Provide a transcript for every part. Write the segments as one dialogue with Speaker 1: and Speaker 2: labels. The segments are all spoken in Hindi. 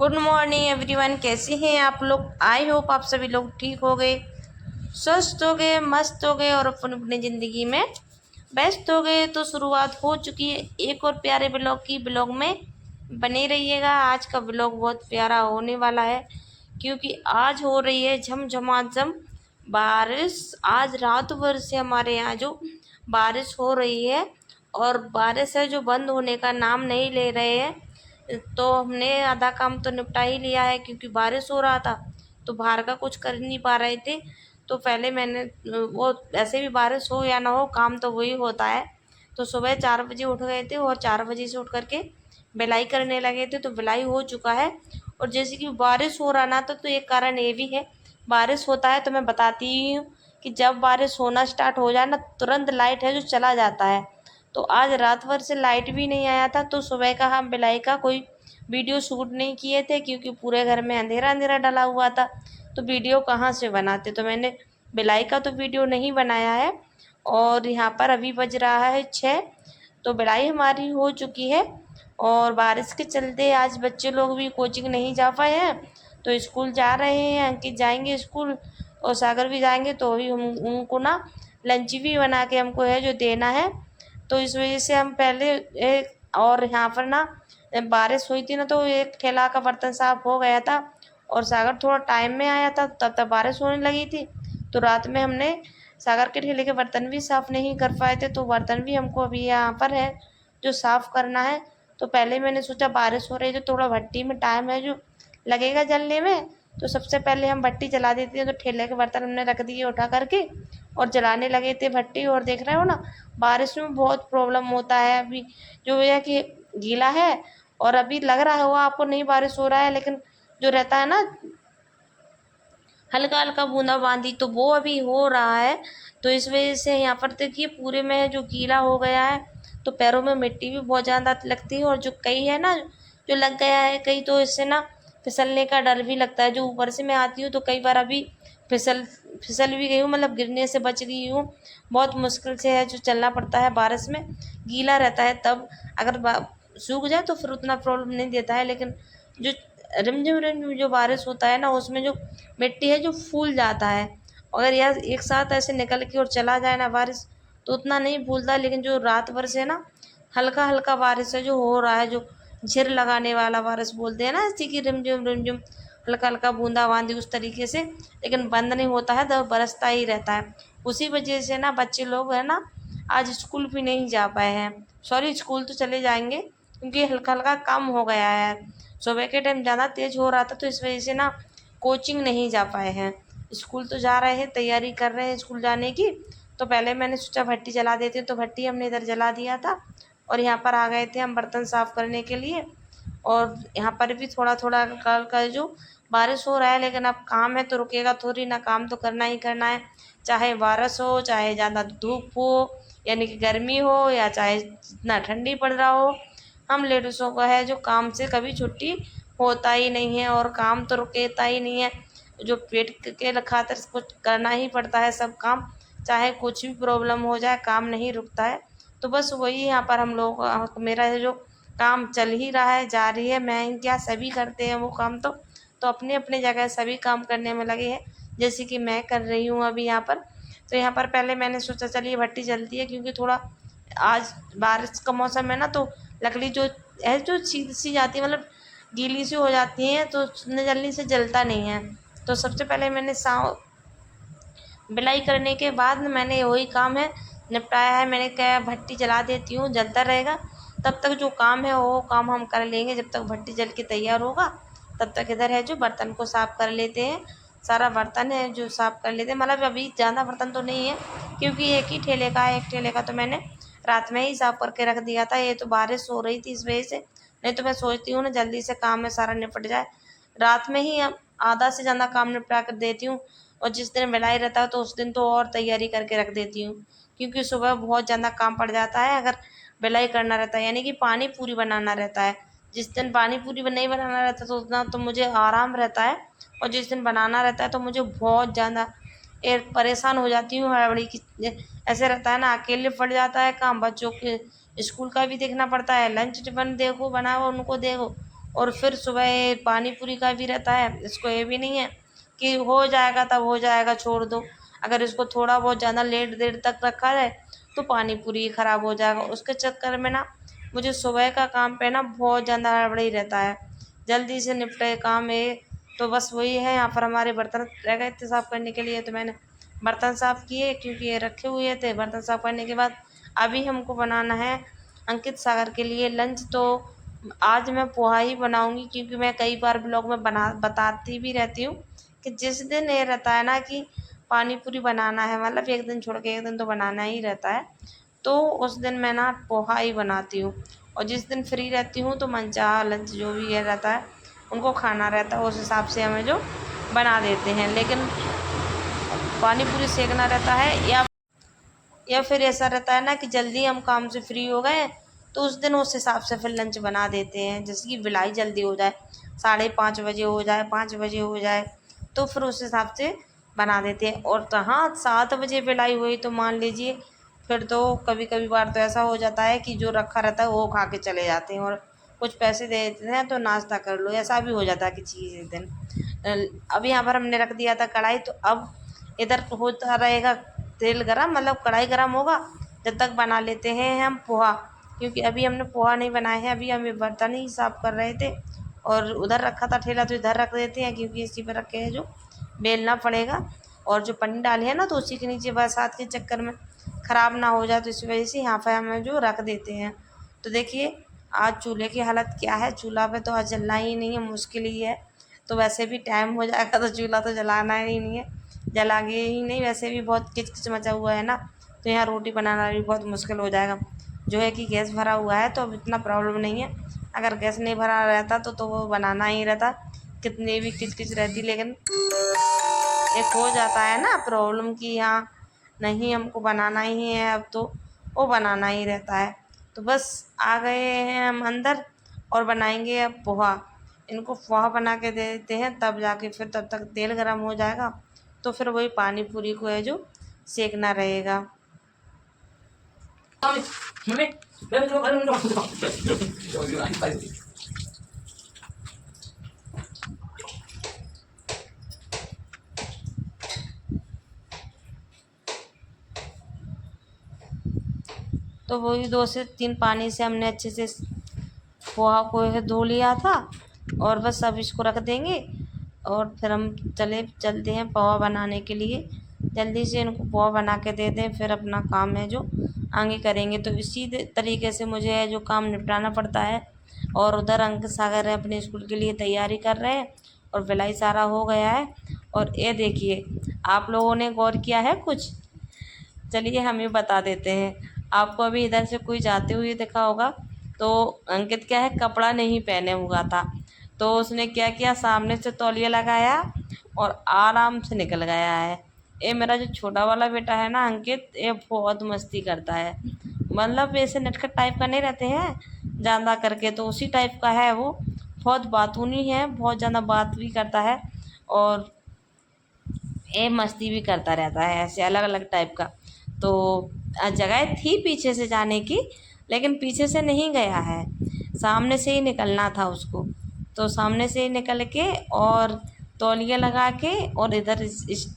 Speaker 1: Good morning everyone. कैसे हैं आप लोग? आई होप आप सभी लोग ठीक हो गए, स्वस्थ हो गए, मस्त हो गए और अपनी अपनी ज़िंदगी में व्यस्त हो गए। तो शुरुआत हो चुकी है एक और प्यारे ब्लॉग की। ब्लॉग में बने रहिएगा। आज का ब्लॉग बहुत प्यारा होने वाला है क्योंकि आज हो रही है झमझमाझम बारिश। आज रात भर से हमारे यहाँ जो बारिश हो रही है और बारिश है जो बंद होने का नाम नहीं ले रहे हैं। तो हमने आधा काम तो निपटा ही लिया है क्योंकि बारिश हो रहा था तो बाहर का कुछ कर नहीं पा रहे थे। तो पहले मैंने वो ऐसे भी बारिश हो या ना हो काम तो वही होता है। तो सुबह 4 बजे उठ गए थे और 4 बजे से उठ करके बिलाई करने लगे थे। तो बिलाई हो चुका है। और जैसे कि बारिश हो रहा ना तो एक कारण ये भी है। बारिश होता है तो मैं बताती ही हूँ कि जब बारिश होना स्टार्ट हो जाए ना तुरंत लाइट है जो चला जाता है। तो आज रात भर से लाइट भी नहीं आया था तो सुबह का हम बिलाई का कोई वीडियो शूट नहीं किए थे क्योंकि पूरे घर में अंधेरा अंधेरा डला हुआ था। तो वीडियो कहाँ से बनाते, तो मैंने बिलाई का तो वीडियो नहीं बनाया है। और यहाँ पर अभी बज रहा है 6। तो बिलाई हमारी हो चुकी है। और बारिश के चलते आज बच्चे लोग भी कोचिंग नहीं जा पाए हैं तो स्कूल जा रहे हैं। अंकित जाएंगे स्कूल और सागर भी जाएंगे तो अभी हम उनको ना लंच भी बना के हमको है जो देना है। तो इस वजह से हम पहले और यहाँ पर ना बारिश हुई थी ना तो एक ठेला का बर्तन साफ हो गया था और सागर थोड़ा टाइम में आया था तब तक बारिश होने लगी थी। तो रात में हमने सागर के ठेले के बर्तन भी साफ़ नहीं कर पाए थे। तो बर्तन भी हमको अभी यहाँ पर है जो साफ़ करना है। तो पहले मैंने सोचा बारिश हो रही है तो थोड़ा भट्टी में टाइम है जो लगेगा जलने में। तो सबसे पहले हम भट्टी जला देते हैं। तो ठेले के बर्तन हमने रख दिए उठा करके और जलाने लगे थे भट्टी। और देख रहे हो ना बारिश में बहुत प्रॉब्लम होता है। अभी जो है कि गीला है और अभी लग रहा होगा आपको नहीं बारिश हो रहा है लेकिन जो रहता है ना हल्का हल्का बूंदाबांदी तो वो अभी हो रहा है। तो इस वजह से यहाँ पर देखिए पूरे में जो गीला हो गया है तो पैरों में मिट्टी भी बहुत ज़्यादा लगती है। और जो कई है ना जो लग गया है कई तो इससे ना फिसलने का डर भी लगता है। जो ऊपर से मैं आती हूँ तो कई बार अभी फिसल फिसल भी गई हूँ, मतलब गिरने से बच गई हूँ। बहुत मुश्किल से है जो चलना पड़ता है बारिश में, गीला रहता है। तब अगर सूख जाए तो फिर उतना प्रॉब्लम नहीं देता है लेकिन जो रिमझिम रिमझिम जो बारिश होता है ना उसमें जो मिट्टी है जो फूल जाता है। अगर यार एक साथ ऐसे निकल के और चला जाए ना बारिश तो उतना नहीं फूलता। लेकिन जो रात भर से ना हल्का हल्का बारिश है जो हो रहा है, जो झिर लगाने वाला बारिश बोलते हैं ना, इसी की रिमझिम रिमझिम हल्का हल्का बूंदाबांदी उस तरीके से, लेकिन बंद नहीं होता है तो बरसता ही रहता है। उसी वजह से ना बच्चे लोग है ना आज स्कूल भी नहीं जा पाए हैं। सॉरी, स्कूल तो चले जाएंगे क्योंकि हल्का हल्का कम हो गया है। सुबह के टाइम ज़्यादा तेज़ हो रहा था तो इस वजह से ना कोचिंग नहीं जा पाए हैं। स्कूल तो जा रहे हैं, तैयारी कर रहे हैं स्कूल जाने की। तो पहले मैंने सोचा भट्टी जला देते हैं तो भट्टी हमने इधर जला दिया था। और यहाँ पर आ गए थे हम बर्तन साफ़ करने के लिए। और यहाँ पर भी थोड़ा थोड़ा कल का जो बारिश हो रहा है लेकिन अब काम है तो रुकेगा थोड़ी ना, काम तो करना ही करना है। चाहे बारिश हो, चाहे ज़्यादा धूप हो यानी कि गर्मी हो, या चाहे जितना ठंडी पड़ रहा हो, हम लेडीज़ों का है जो काम से कभी छुट्टी होता ही नहीं है और काम तो रुकेता ही नहीं है। जो पेट के खातिर कुछ करना ही पड़ता है सब काम, चाहे कुछ भी प्रॉब्लम हो जाए काम नहीं रुकता है। तो बस वही यहाँ पर हम लोग मेरा जो काम चल ही रहा है, जारी है। मैं क्या सभी करते हैं वो काम तो अपने अपने जगह सभी काम करने में लगे हैं जैसे कि मैं कर रही हूँ अभी यहाँ पर। तो यहाँ पर पहले मैंने सोचा चलिए भट्टी जलती है क्योंकि थोड़ा आज बारिश का मौसम है ना तो लकड़ी जो है जो सीधी सी जाती है, मतलब गीली सी हो जाती है तो जल्दी से जलता नहीं है। तो सबसे पहले मैंने बिलाई करने के बाद मैंने वही काम है निपटाया है। मैंने कहा भट्टी जला देती हूँ, जलता रहेगा तब तक जो काम है वो काम हम कर लेंगे। जब तक भट्टी जल के तैयार होगा तब तक इधर है जो बर्तन को साफ़ कर लेते हैं। सारा बर्तन है जो साफ़ कर लेते हैं, मतलब अभी ज़्यादा बर्तन तो नहीं है क्योंकि एक ही ठेले का है। एक ठेले का तो मैंने रात में ही साफ़ करके रख दिया था। ये तो बारिश हो रही थी इस वजह से, नहीं तो मैं सोचती हूँ ना जल्दी से काम में सारा निपट जाए, रात में ही आधा से ज़्यादा काम निपटा कर देती हूँ। और जिस दिन बिलाई रहता है तो उस दिन तो और तैयारी करके रख देती हूँ क्योंकि सुबह बहुत ज़्यादा काम पड़ जाता है अगर बिलाई करना रहता है, यानी कि पानी पूरी बनाना रहता है। जिस दिन पानी पूरी नहीं बनाना रहता तो उतना तो मुझे आराम रहता है, और जिस दिन बनाना रहता है तो मुझे बहुत ज़्यादा परेशान हो जाती हूँ। हड़बड़ी की ऐसे रहता है ना, अकेले पड़ जाता है काम, बच्चों के स्कूल का भी देखना पड़ता है, लंच टिफिन देखो बनाओ उनको देखो, और फिर सुबह पानी पूरी का भी रहता है। इसको ये भी नहीं है कि हो जाएगा तब हो जाएगा छोड़ दो, अगर इसको थोड़ा बहुत ज़्यादा लेट देर तक रखा जाए तो पानी पूरी ख़राब हो जाएगा। उसके चक्कर में ना मुझे सुबह का काम पे ना बहुत ज़्यादा हड़बड़ी रहता है, जल्दी से निपटे काम है। तो बस वही है, यहाँ पर हमारे बर्तन रह गए थे साफ़ करने के लिए, तो मैंने बर्तन साफ़ किए क्योंकि ये रखे हुए थे। बर्तन साफ़ करने के बाद अभी हमको बनाना है अंकित सागर के लिए लंच। तो आज मैं पोहा ही बनाऊंगी क्योंकि मैं कई बार ब्लॉग में बताती भी रहती हूँ कि जिस दिन ये रहता है ना कि पानी पूरी बनाना है, मतलब एक दिन छोड़ के एक दिन तो बनाना ही रहता है, तो उस दिन मैं ना पोहा ही बनाती हूँ। और जिस दिन फ्री रहती हूँ तो मनचाहा लंच जो भी ये रहता है उनको खाना रहता है, उस हिसाब से हमें जो बना देते हैं। लेकिन पानी पूरी सेकना रहता है या फिर ऐसा रहता है ना कि जल्दी हम काम से फ्री हो गए तो उस दिन उस हिसाब से फिर लंच बना देते हैं। जैसे कि बिलाई जल्दी हो जाए, 5:30 बजे हो जाए, 5 बजे हो जाए, तो फिर उस हिसाब से बना देते हैं। और तो हाँ, 7 बजे बिलाई हुई तो मान लीजिए फिर तो कभी कभी बार तो ऐसा हो जाता है कि जो रखा रहता है वो खा के चले जाते हैं और कुछ पैसे दे देते हैं तो नाश्ता कर लो, ऐसा भी हो जाता है किसी किसी दिन। अब यहाँ पर हमने रख दिया था कढ़ाई, तो अब इधर होता रहेगा तेल गरम, मतलब कढ़ाई गरम होगा जब तक बना लेते हैं हम पोहा। क्योंकि अभी हमने पोहा नहीं बनाए हैं, अभी हम ये बर्तन ही साफ़ कर रहे थे और उधर रखा था ठेला तो इधर रख देते हैं क्योंकि इसी पर रखे हैं जो बेलना पड़ेगा। और जो पन्नी डाली है ना तो उसी के नीचे बरसात के चक्कर में ख़राब ना हो जाए तो इस वजह से यहाँ पर हमें जो रख देते हैं। तो देखिए आज चूल्हे की हालत क्या है, चूल्हा पे तो आज जलना ही नहीं है, मुश्किल ही है। तो वैसे भी टाइम हो जाएगा तो चूल्हा तो जलाना ही नहीं है, जलाएंगे ही नहीं। वैसे भी बहुत किचकिच मचा हुआ है ना, तो यहाँ रोटी बनाना भी बहुत मुश्किल हो जाएगा। जो है कि गैस भरा हुआ है तो अब इतना प्रॉब्लम नहीं है, अगर गैस नहीं भरा रहता तो वो बनाना ही रहता, कितनी भी किचकिच रहती। लेकिन एक हो जाता है ना प्रॉब्लम कि यहाँ नहीं हमको बनाना ही है, अब तो वो बनाना ही रहता है। तो बस आ गए हैं हम अंदर और बनाएंगे अब पोहा। इनको पोहा बना के दे देते हैं तब जाके फिर तब तक तेल गरम हो जाएगा तो फिर वही पानी पूरी को है जो सेकना रहेगा। तो वही 2 से 3 पानी से हमने अच्छे से पोहा को है धो लिया था और बस अब इसको रख देंगे और फिर हम चलते हैं पोहा बनाने के लिए। जल्दी से इनको पोहा बना के दे दें, फिर अपना काम है जो आगे करेंगे। तो इसी तरीके से मुझे है जो काम निपटाना पड़ता है। और उधर अंकित सागर है अपने स्कूल के लिए तैयारी कर रहे हैं और बिलाई सारा हो गया है। और ये देखिए, आप लोगों ने गौर किया है कुछ? चलिए हम ही बता देते हैं आपको। अभी इधर से कोई जाते हुए देखा होगा तो अंकित क्या है कपड़ा नहीं पहने हुआ था, तो उसने क्या किया सामने से तौलिया लगाया और आराम से निकल गया है। ये मेरा जो छोटा वाला बेटा है ना अंकित, ये बहुत मस्ती करता है, मतलब ऐसे नटखट टाइप का नहीं रहते हैं ज़्यादा करके, तो उसी टाइप का है वो। बहुत बातूनी है, बहुत ज़्यादा बात भी करता है और ये मस्ती भी करता रहता है ऐसे अलग अलग टाइप का। तो जगह थी पीछे से जाने की, लेकिन पीछे से नहीं गया है, सामने से ही निकलना था उसको। तो सामने से ही निकल के और तौलिया लगा के और इधर इस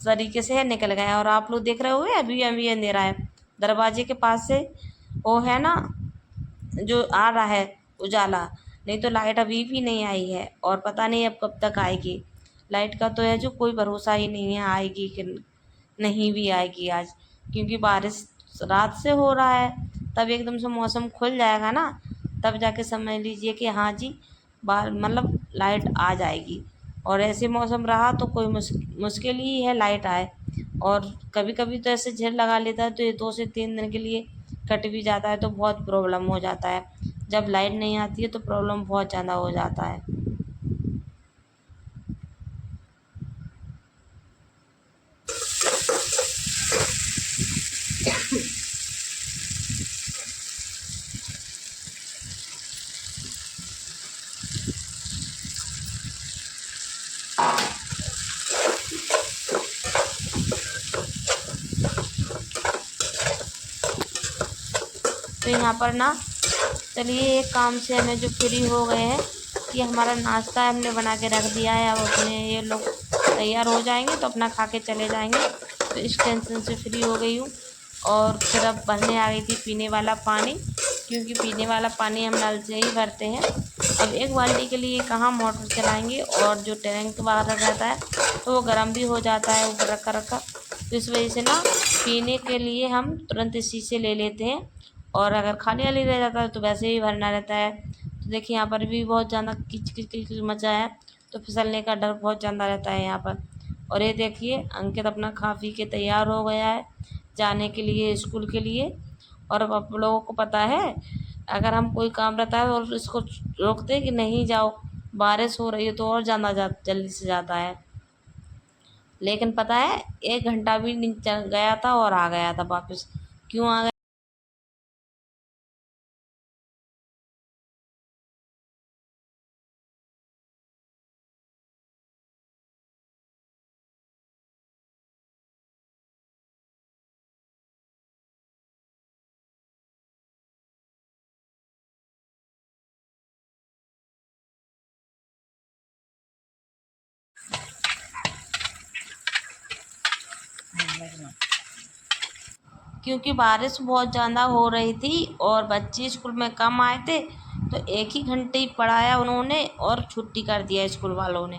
Speaker 1: तरीके से निकल गया। और आप लोग देख रहे होंगे अभी अभी अंधेरा है, दरवाजे के पास से वो है ना जो आ रहा है उजाला, नहीं तो लाइट अभी भी नहीं आई है और पता नहीं अब कब तक आएगी। लाइट का तो है जो कोई भरोसा ही नहीं है आएगी कि नहीं भी आएगी आज, क्योंकि बारिश रात से हो रहा है। तब एकदम से मौसम खुल जाएगा ना, तब जाके समझ लीजिए कि हाँ जी बाहर मतलब लाइट आ जाएगी। और ऐसे मौसम रहा तो कोई मुश्किल ही है लाइट आए। और कभी कभी तो ऐसे झड़ लगा लेता है तो ये 2 से 3 दिन के लिए कट भी जाता है, तो बहुत प्रॉब्लम हो जाता है। जब लाइट नहीं आती है तो प्रॉब्लम बहुत ज़्यादा हो जाता है। तो यहाँ पर ना चलिए एक काम से हमें जो फ्री हो गए हैं कि हमारा नाश्ता हमने बना के रख दिया है। अब अपने ये लोग तैयार हो जाएंगे तो अपना खा के चले जाएंगे, तो इस टेंशन से फ्री हो गई हूँ। और फिर अब भरने आ गई थी पीने वाला पानी, क्योंकि पीने वाला पानी हम नल से ही भरते हैं। अब एक बाल्टी के लिए कहाँ मोटर चलाएंगे, और जो टैंक बाहर रहता है तो वो गर्म भी हो जाता है ऊपर रखा रखा, तो इस वजह से ना पीने के लिए हम तुरंत इसी से ले लेते हैं। और अगर खाली वाली रह जाता है तो वैसे ही भरना रहता है। तो देखिए यहाँ पर भी बहुत ज़्यादा किच किच किच किच मचा है, तो फिसलने का डर बहुत ज़्यादा रहता है यहाँ पर। और ये देखिए अंकित अपना खा पी के तैयार हो गया है जाने के लिए स्कूल के लिए। और अब आप लोगों को पता है, अगर हम कोई काम रहता है और इसको रोकते हैं कि नहीं जाओ, बारिश हो रही है, तो और ज़्यादा जल्दी से जाता है। लेकिन पता है 1 घंटा भी नहीं गया था और आ गया था वापस। क्यों आ गया? क्योंकि बारिश बहुत ज़्यादा हो रही थी और बच्चे स्कूल में कम आए थे, तो 1 ही घंटे ही पढ़ाया उन्होंने और छुट्टी कर दिया स्कूल वालों ने।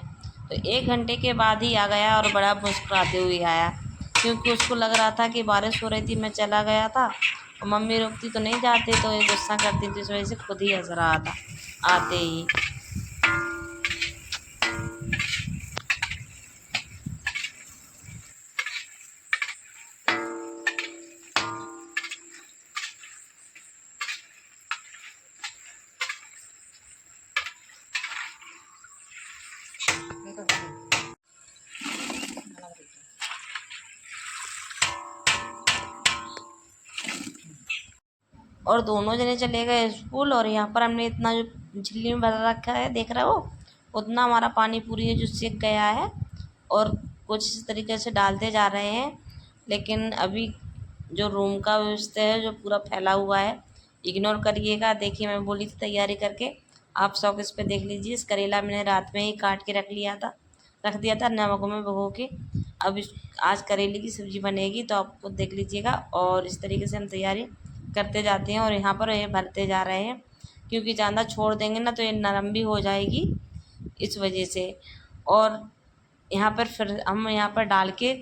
Speaker 1: तो 1 घंटे के बाद ही आ गया और बड़ा मुस्कुराते हुए आया, क्योंकि उसको लग रहा था कि बारिश हो रही थी, मैं चला गया था और मम्मी रोकती तो नहीं जाते, तो ये गुस्सा करती थी, इस वजह से खुद ही हंस रहा था आते ही। और दोनों जने चले गए स्कूल, और यहाँ पर हमने इतना जो झिल्ली में भर रखा है देख रहे हो, उतना हमारा पानी पूरी है जो सिक गया है। और कुछ इस तरीके से डालते जा रहे हैं, लेकिन अभी जो रूम का व्यवस्था है जो पूरा फैला हुआ है, इग्नोर करिएगा। देखिए मैं बोली थी तैयारी करके, आप सब इस पे देख लीजिए। इस करेला मैंने रात में ही काट के रख दिया था नमक में भिगो के। अब आज करेले की सब्ज़ी बनेगी, तो आप खुद देख लीजिएगा। और इस तरीके से हम तैयारी करते जाते हैं और यहाँ पर ये भरते जा रहे हैं, क्योंकि ज़्यादा छोड़ देंगे ना तो ये नरम भी हो जाएगी, इस वजह से। और यहाँ पर फिर हम यहाँ पर डाल के